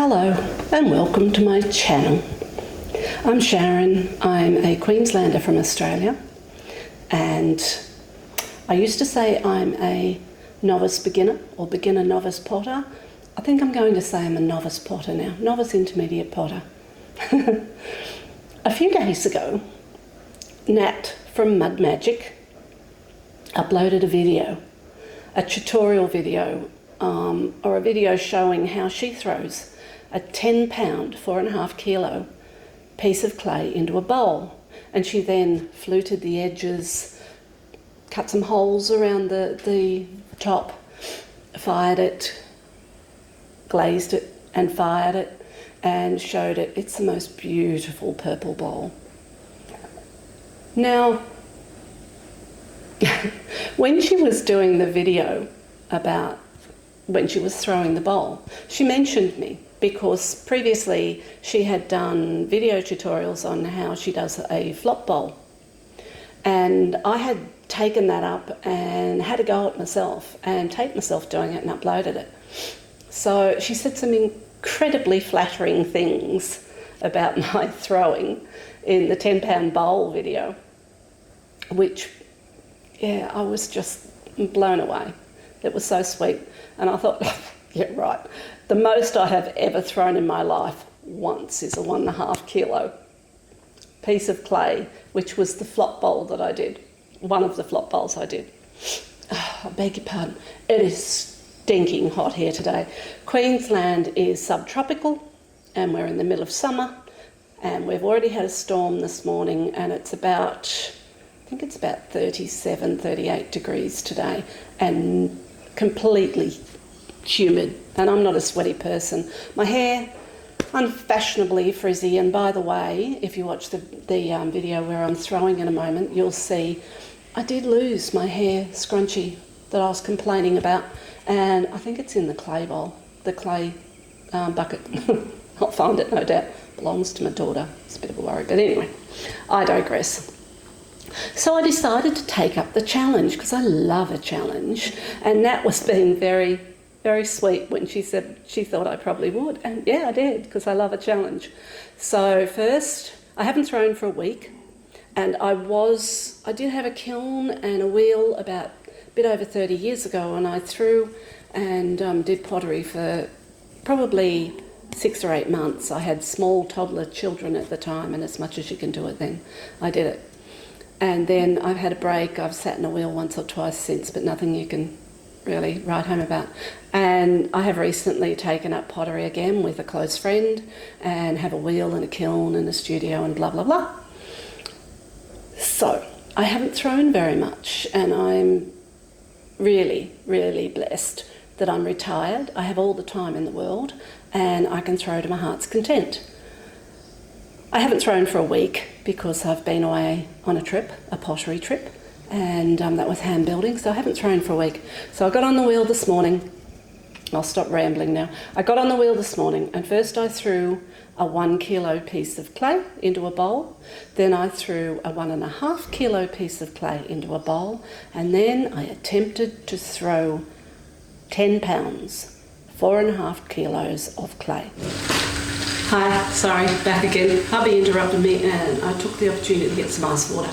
Hello and welcome to my channel. I'm Sharon. I'm a Queenslander from Australia, and I used to say I'm a novice beginner or beginner novice potter. I think I'm going to say I'm a novice potter now, novice intermediate potter. A few days ago, Nat from Mud Magic uploaded a video, a tutorial video, or a video showing how she throws a 10-pound, 4.5 kilo piece of clay into a bowl. And she then fluted the edges, cut some holes around the top, fired it, glazed it and fired it, and showed it. It's the most beautiful purple bowl. Now, when she was doing the video about when she was throwing the bowl, she mentioned me because previously she had done video tutorials on how she does a flop bowl. And I had taken that up and had a go at myself and taped myself doing it and uploaded it. So she said some incredibly flattering things about my throwing in the 10-pound bowl video, which, yeah, I was just blown away. It was so sweet. And I thought, yeah, right. The most I have ever thrown in my life once is a 1.5 kilo piece of clay, which was the flop bowl that I did. One of the flop bowls I did. Oh, I beg your pardon. It is stinking hot here today. Queensland is subtropical and we're in the middle of summer, and we've already had a storm this morning, and it's about, I think it's about 37, 38 degrees today, and completely humid. And I'm not a sweaty person. My hair, unfashionably frizzy. And by the way, if you watch the video where I'm throwing in a moment, you'll see I did lose my hair scrunchie that I was complaining about, and I think it's in the clay bowl, the clay bucket. I'll find it, no doubt. Belongs to my daughter. It's a bit of a worry, but anyway, I digress. So I decided to take up the challenge because I love a challenge, and Nat was being very, very sweet when she said she thought I probably would, and yeah, I did, because I love a challenge. So first, I haven't thrown for a week, and I did have a kiln and a wheel about a bit over 30 years ago, and I threw and did pottery for probably 6 or 8 months. I had small toddler children at the time, and as much as you can do it then, I did it. And then I've had a break. I've sat in a wheel once or twice since, but nothing you can really write home about. And I have recently taken up pottery again with a close friend, and have a wheel and a kiln and a studio and blah, blah, blah. So I haven't thrown very much, and I'm really, really blessed that I'm retired. I have all the time in the world, and I can throw to my heart's content. I haven't thrown for a week because I've been away on a trip, a pottery trip, and that was hand building, so I haven't thrown for a week. So I got on the wheel this morning. I'll stop rambling now. I got on the wheel this morning, and first I threw a 1 kilo piece of clay into a bowl. Then I threw a 1.5 kilo piece of clay into a bowl, and then I attempted to throw 10 pounds, 4.5 kilos of clay. Hi, sorry, back again. Hubby interrupted me and I took the opportunity to get some ice water.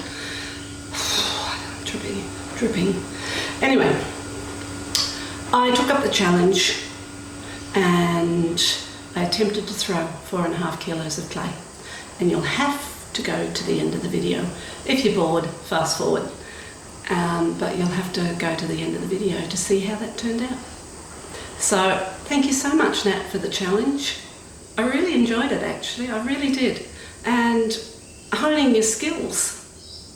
Dripping. Anyway, I took up the challenge and I attempted to throw 4.5 kilos of clay. And you'll have to go to the end of the video. If you're bored, fast forward. But you'll have to go to the end of the video to see how that turned out. So, thank you so much, Nat, for the challenge. I really enjoyed it, actually. I really did. And honing your skills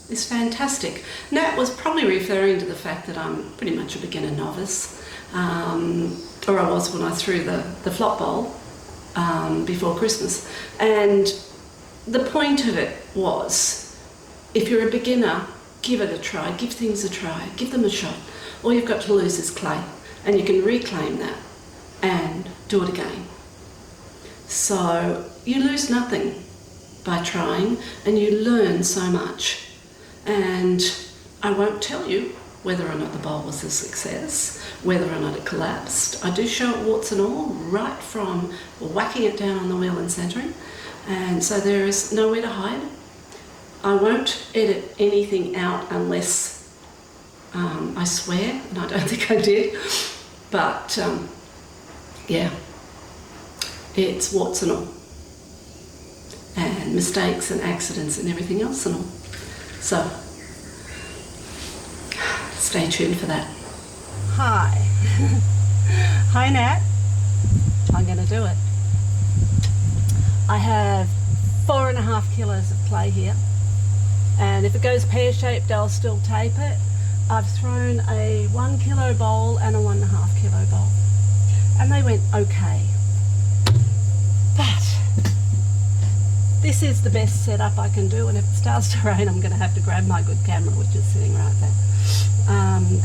is fantastic. Nat was probably referring to the fact that I'm pretty much a beginner novice, or I was when I threw the flop bowl before Christmas. And the point of it was, if you're a beginner, give it a try, give things a try, give them a shot. All you've got to lose is clay, and you can reclaim that and do it again. So you lose nothing by trying, and you learn so much. And I won't tell you whether or not the bowl was a success, whether or not it collapsed. I do show it warts and all, right from whacking it down on the wheel and centering, and so there is nowhere to hide. I won't edit anything out unless I swear, and I don't think I did, but yeah, it's warts and all, and mistakes and accidents and everything else and all. So stay tuned for that. Hi. Hi, Nat. I'm going to do it. I have 4.5 kilos of clay here, and if it goes pear-shaped, I'll still tape it. I've thrown a 1 kilo bowl and a 1.5 kilo bowl, and they went okay. But this is the best setup I can do, and if it starts to rain, I'm going to have to grab my good camera, which is sitting right there.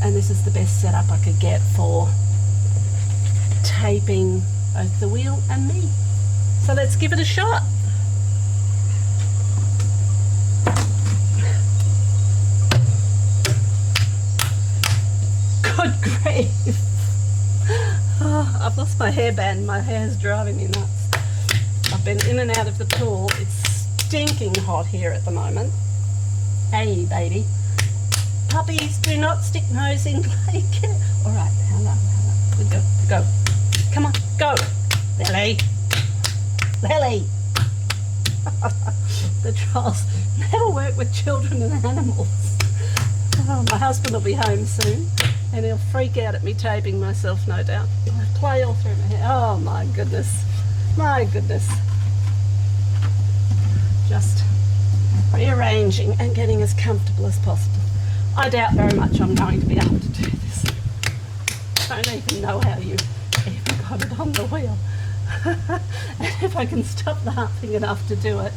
And this is the best setup I could get for taping both the wheel and me. So let's give it a shot. Good grief. Oh, I've lost my hairband. My hair's driving me nuts. I've been in and out of the pool. It's stinking hot here at the moment. Hey, baby. Puppies, do not stick nose in clay. All right, hello. Good girl. Go. Come on, go. Lily. Lily. The trials never work with children and animals. Oh, my husband will be home soon, and he'll freak out at me taping myself, no doubt. Clay all through my hair. Oh, my goodness. My goodness. Just rearranging and getting as comfortable as possible. I doubt very much I'm going to be able to do this. I don't even know how you even got it on the wheel. And if I can stop laughing enough to do it,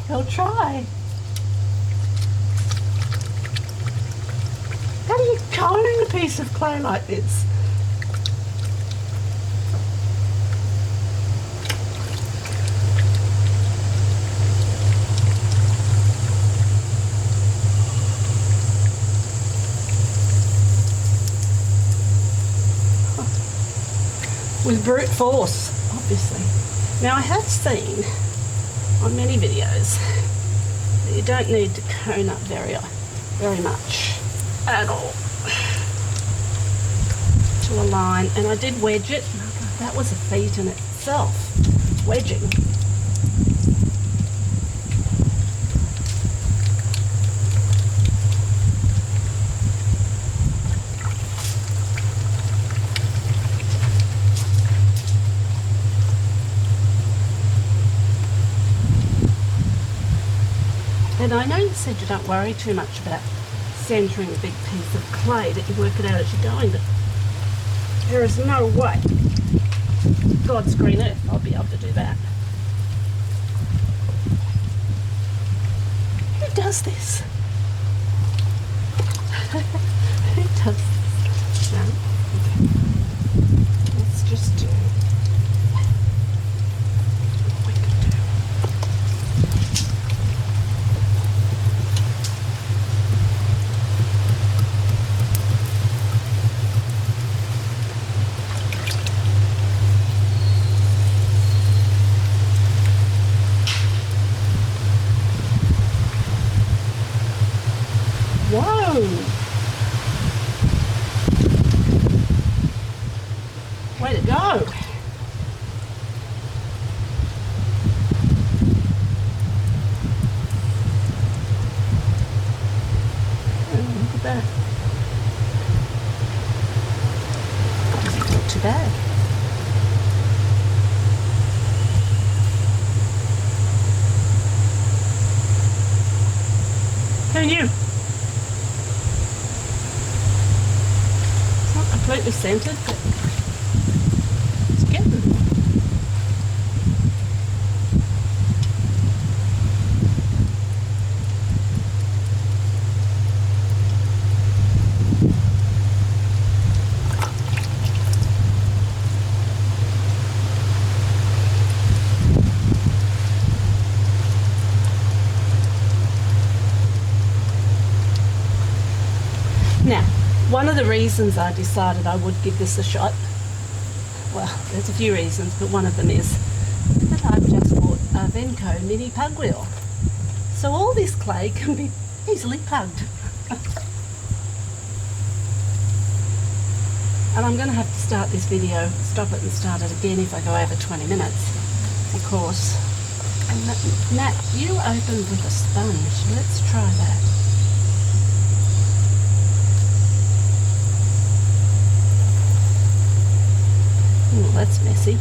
I'll try. How do you cone a piece of clay like this? With brute force, obviously. Now I have seen on many videos that you don't need to cone up very much at all to a line, and I did wedge it. Oh God, that was a feat in itself, wedging. And I know you said you don't worry too much about centering a big piece of clay, that you work it out as you're going, but there is no way, God's green earth, I'll be able to do that. Who does this? Who does this? No? Okay. Let's just do what we can do. Whoa! Way to go! Oh, look at that. Not too bad. Who knew? Completely centered, but it's getting there. Now, one of the reasons I decided I would give this a shot, well, there's a few reasons, but one of them is that I've just bought a Venco mini pug wheel. So all this clay can be easily pugged. And I'm going to have to start this video, stop it and start it again if I go over 20 minutes. Because, Nat, you opened with a sponge. Let's try that. Oh, that's messy.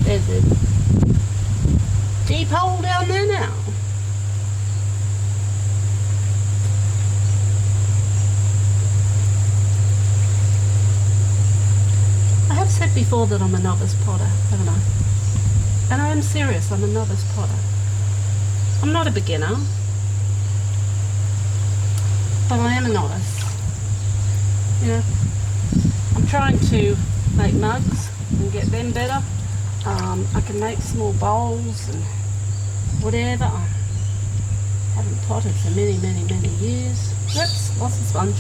There's a deep hole down there now. I have said before that I'm a novice potter, haven't I? And I am serious, I'm a novice potter. I'm not a beginner, but I am a novice. You know, I'm trying to make mugs and get them better. I can make small bowls and whatever. I haven't potted for many, many, many years. Oops, lost the sponge.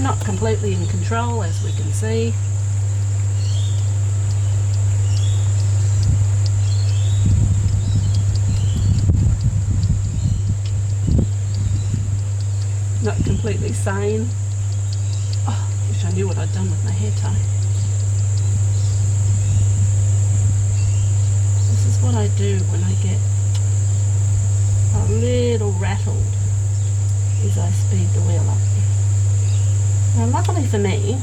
Not completely in control, as we can see. Not completely sane. Oh, wish I knew what I'd done with my hair tie. This is what I do when I get a little rattled, is I speed the wheel up. Now luckily for me,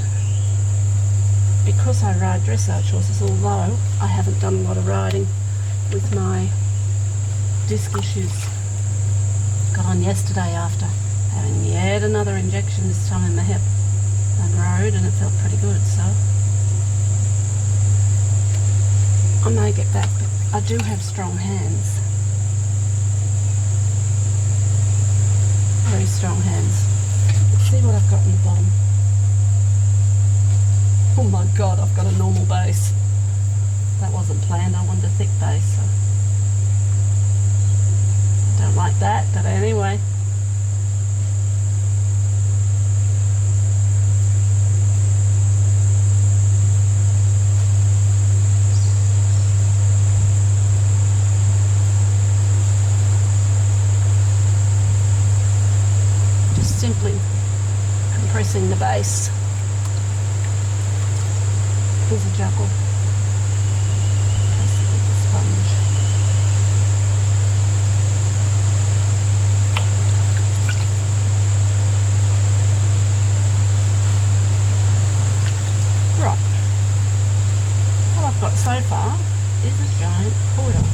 because I ride dressage horses, although I haven't done a lot of riding with my disc issues, got on yesterday after having yet another injection, this time in the hip, and rode, and it felt pretty good, so I may get back, but I do have strong hands. Very strong hands. Let's see what I've got in the bottom. Oh my god, I've got a normal base. That wasn't planned, I wanted a thick base, so I don't like that, but anyway. Simply compressing the base. Here's a juggle. Press it with the sponge. Right. What I've got so far is a giant coil.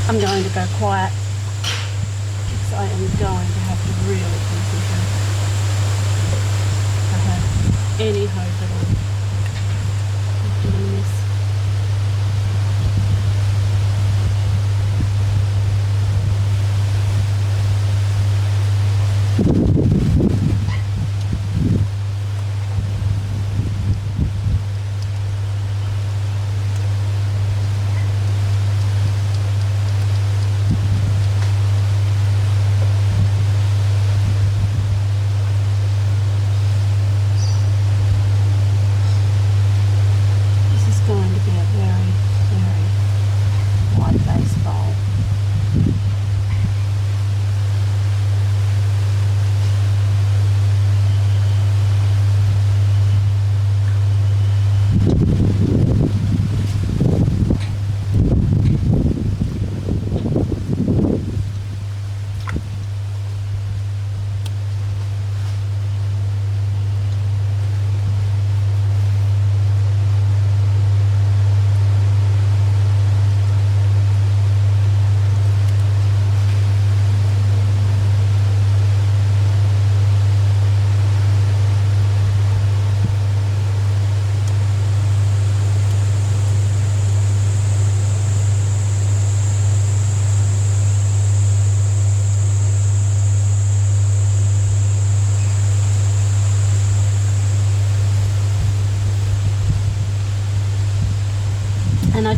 I'm going to go quiet because I am going to have to really concentrate if I have any hope at all of doing this.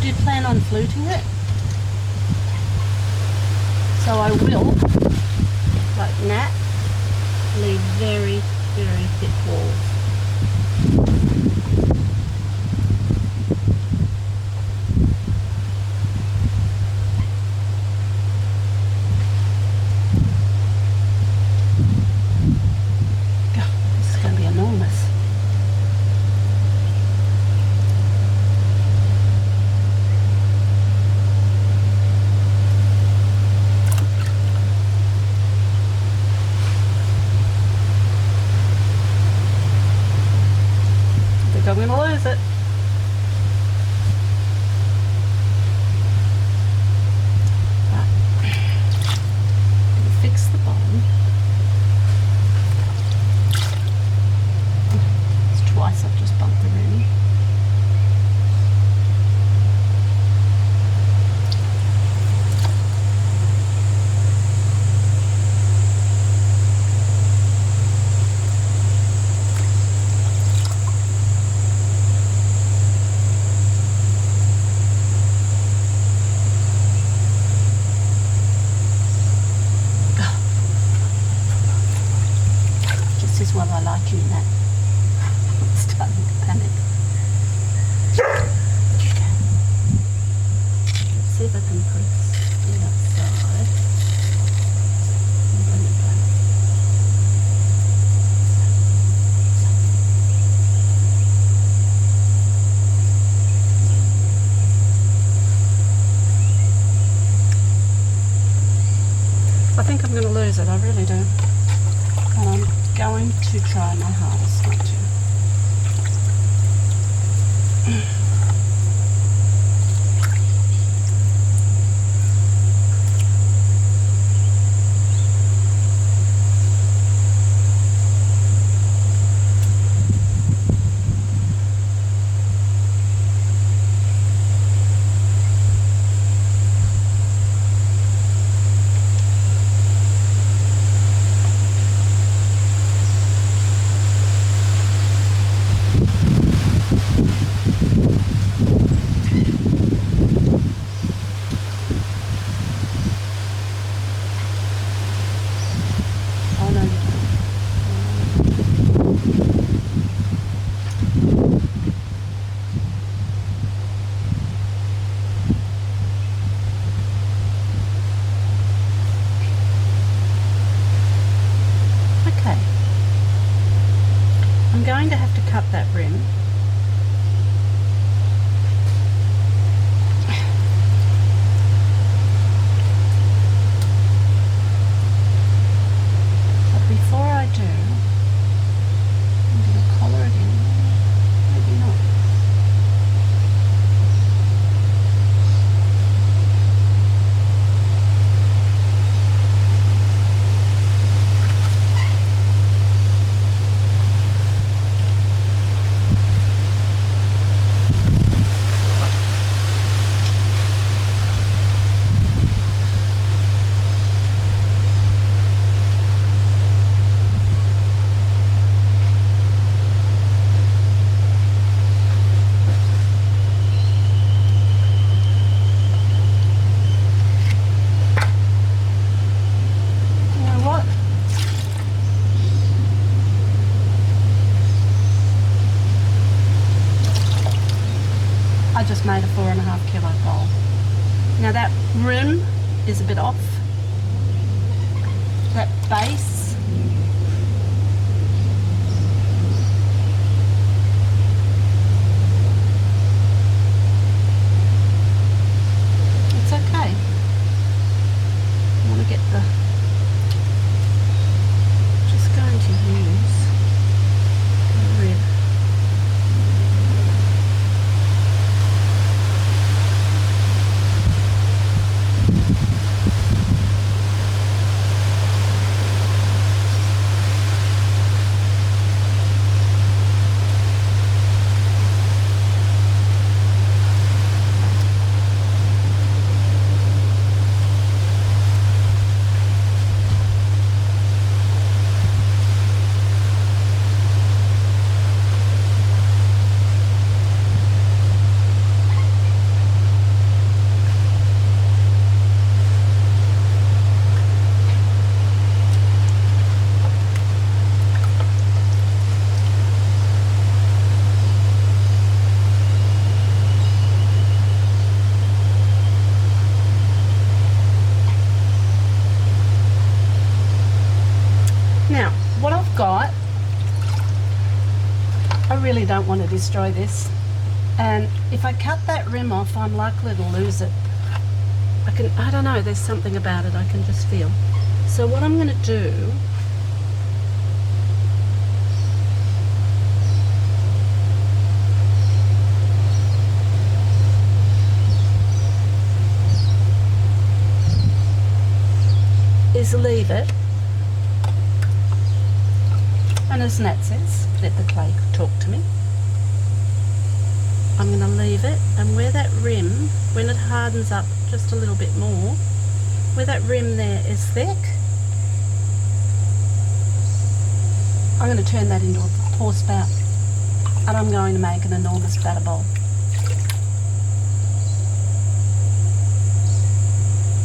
did plan on fluting it, so I will, like Nat, leave very, very thick walls. This is going to be enormous. I'm going to lose it. Right. Gonna fix the bottom. It's twice I've just bumped the rim. Well, I like you, Nat. I'm starting to panic. Okay. Let's see if I can press the outside. And bring it back. I think I'm going to lose it, I really do. And I'm going to try my hardest not to. I'm going to have to cut that rim. But before I do, I'm going to collar it in. Maybe not. I just made a 4.5 kilo bowl. Now that rim is a bit off. That base, it's okay. I want to get the, just going to use the rib. really don't want to destroy this. And if I cut that rim off, I'm likely to lose it. I don't know, there's something about it I can just feel. So what I'm going to do is leave it, and as Nat says, let the clay talk to me. I'm going to leave it, and where that rim, when it hardens up just a little bit more, where that rim there is thick, I'm going to turn that into a pour spout, and I'm going to make an enormous batter bowl.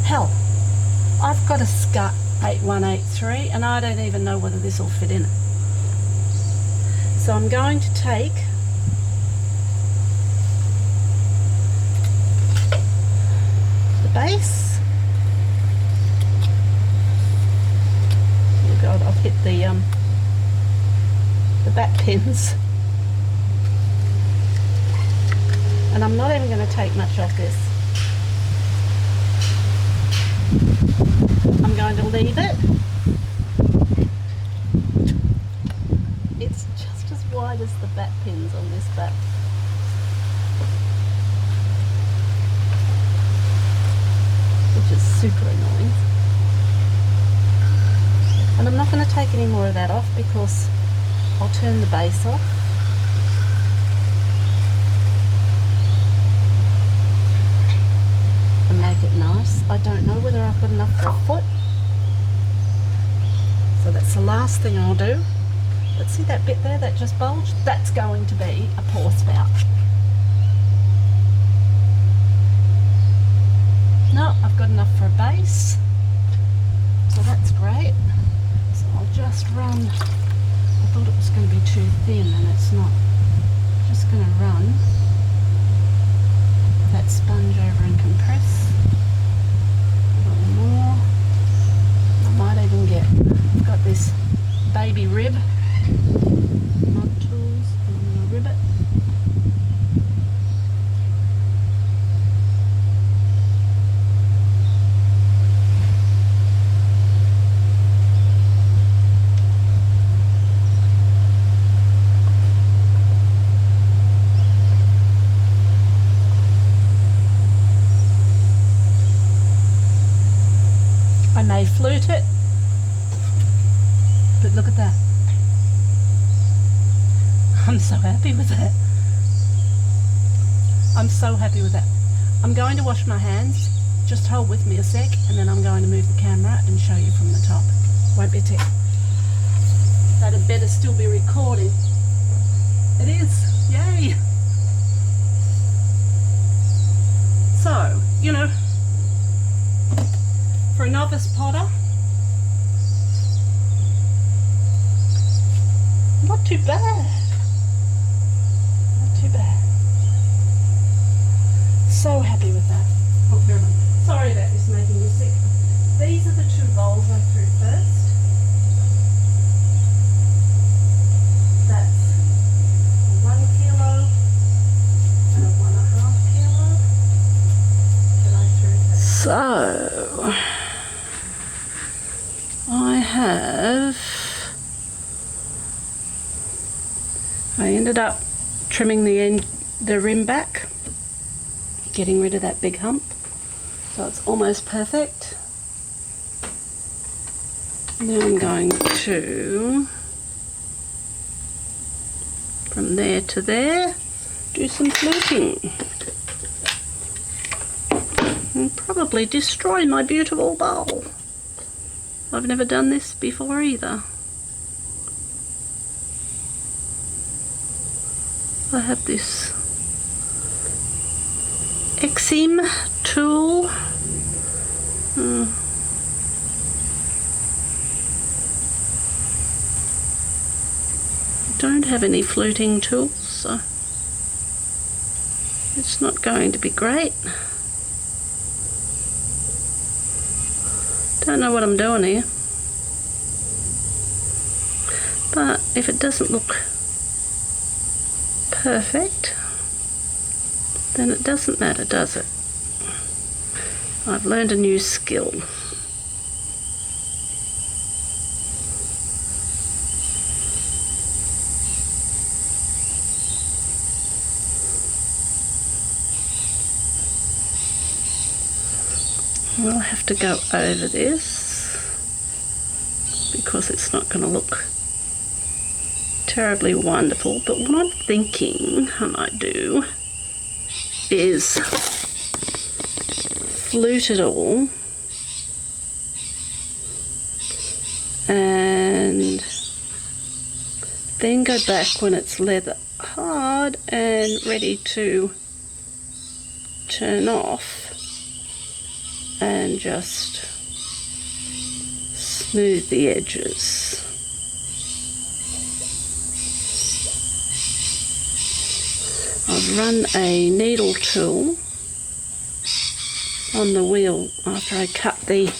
Hell, I've got a Scut 8183 and I don't even know whether this will fit in it. So I'm going to take the base. Oh God, I've hit the back pins. And I'm not even going to take much off this. I'm going to leave it. It's just as wide as the back pins on this back. Which is super annoying. And I'm not going to take any more of that off because I'll turn the base off. And make it nice. I don't know whether I've got enough for a foot. So that's the last thing I'll do. But see that bit there that just bulged? That's going to be a pour spout. No, I've got enough for a base. So that's great. So I'll just run. I thought it was going to be too thin and it's not. Just going to run that sponge over and compress a little more. I might even get, I've got this baby rib mod tools and I'm going to rib it. I may flute it, but look at that. I'm so happy with that. I'm so happy with that. I'm going to wash my hands. Just hold with me a sec and then I'm going to move the camera and show you from the top. Won't be a tick. That had better still be recording. It is. Yay. So, you know, for a novice potter, not too bad. Not too bad. So happy with that. Oh, very much. Sorry about this making you sick. These are the two bowls I threw first. That's a 1 kilo and a 1.5 kilo that I threw first. So I ended up trimming the rim back, getting rid of that big hump, so it's almost perfect. Now I'm going to, from there to there, do some fluting and probably destroy my beautiful bowl. I've never done this before either. I have this Exim tool. I don't have any fluting tools, so it's not going to be great. Don't know what I'm doing here, but if it doesn't look perfect, then it doesn't matter, does it? I've learned a new skill. We'll have to go over this because it's not going to look terribly wonderful, but what I'm thinking I might do is flute it all and then go back when it's leather hard and ready to turn off and just smooth the edges. I've run a needle tool on the wheel after I cut the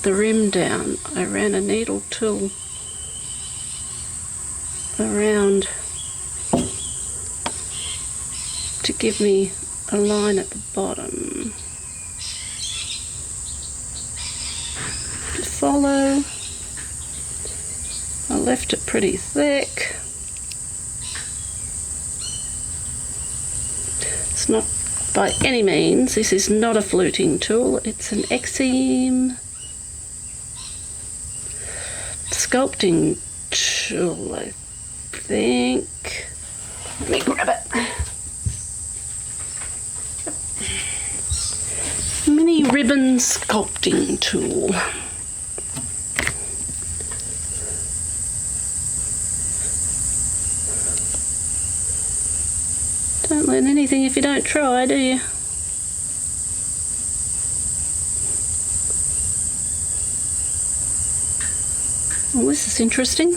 rim down. I ran a needle tool around to give me a line at the bottom to follow. I left it pretty thick. It's not by any means, this is not a fluting tool, it's an Exime sculpting tool, I think. Let me grab it. Mini ribbon sculpting tool. Don't learn anything if you don't try, do you? Well, this is interesting.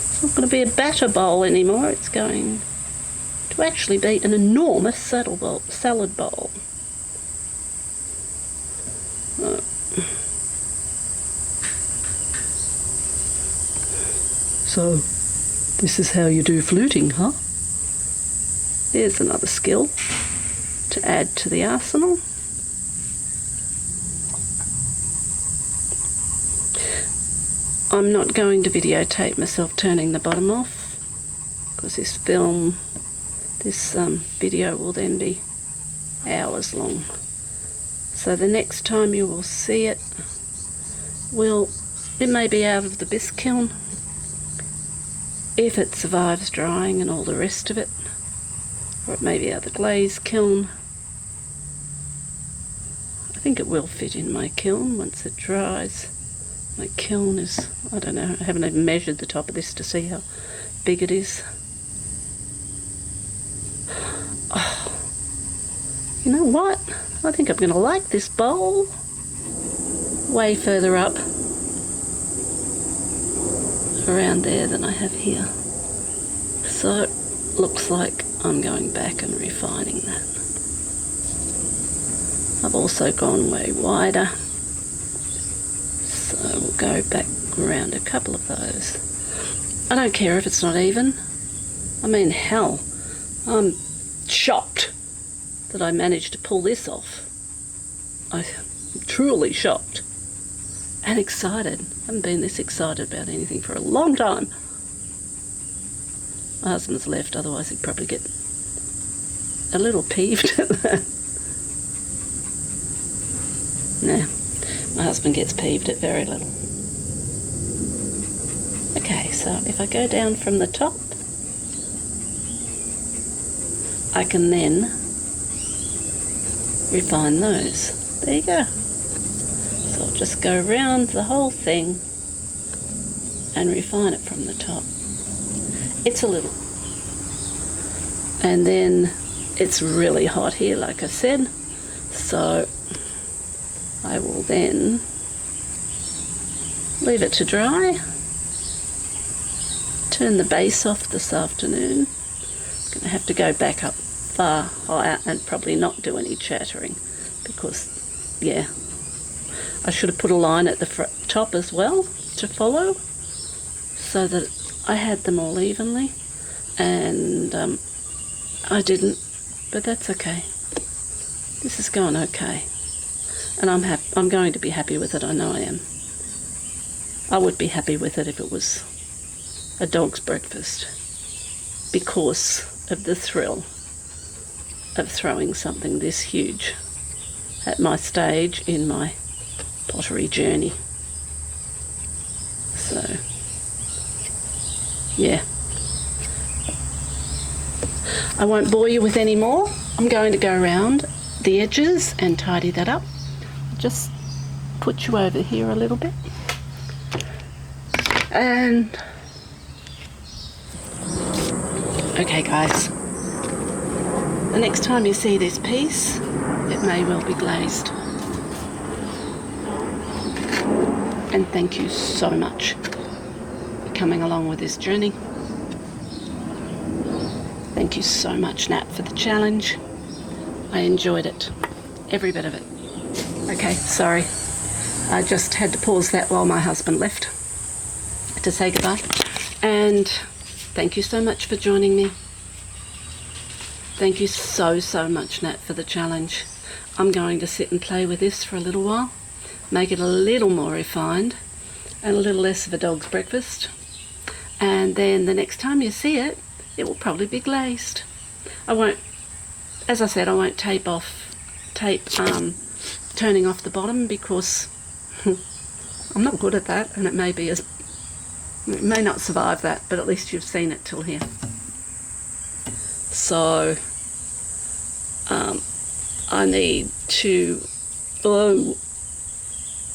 It's not going to be a batter bowl anymore, it's going to actually be an enormous salad bowl. Oh. So, this is how you do fluting, huh? There's another skill to add to the arsenal. I'm not going to videotape myself turning the bottom off because this video will then be hours long. So the next time you will see it, it may be out of the bisque kiln, if it survives drying and all the rest of it, or it may be out of the glaze kiln. I think it will fit in my kiln once it dries. My kiln is, I don't know, I haven't even measured the top of this to see how big it is. Oh, you know what? I think I'm going to like this bowl way further up around there than I have here. So it looks like I'm going back and refining that. I've also gone way wider. So we'll go back around a couple of those. I don't care if it's not even. I mean, hell, I'm shocked that I managed to pull this off. I'm truly shocked and excited. I haven't been this excited about anything for a long time. My husband's left, otherwise he'd probably get a little peeved at that. Nah. My husband gets peeved at very little. Okay, so if I go down from the top, I can then refine those. There you go. So I'll just go around the whole thing and refine it from the top. It's a little. And then it's really hot here, like I said, so I will then leave it to dry, turn the base off this afternoon. I'm going to have to go back up far higher and probably not do any chattering because, yeah, I should have put a line at the top as well to follow, so that I had them all evenly, and I didn't, but that's okay. This is going okay, and I'm going to be happy with it. I know I am. I would be happy with it if it was a dog's breakfast, because of the thrill of throwing something this huge at my stage in my pottery journey. So, yeah. I won't bore you with any more. I'm going to go around the edges and tidy that up. Just put you over here a little bit. And okay guys, the next time you see this piece, it may well be glazed. And thank you so much for coming along with this journey. Thank you so much, Nat, for the challenge. I enjoyed it, every bit of it. Okay, sorry. I just had to pause that while my husband left to say goodbye. And thank you so much for joining me. Thank you so, so much, Nat, for the challenge. I'm going to sit and play with this for a little while, make it a little more refined and a little less of a dog's breakfast. And then the next time you see it, it will probably be glazed. I won't, as I said, I won't tape turning off the bottom, because I'm not good at that, and it may not survive that, but at least you've seen it till here. So I need to,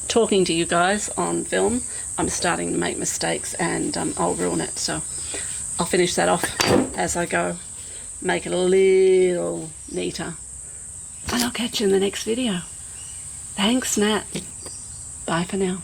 talking to you guys on film, I'm starting to make mistakes, and I'll ruin it. So I'll finish that off as I go, make it a little neater, and I'll catch you in the next video. Thanks, Nat. Bye for now.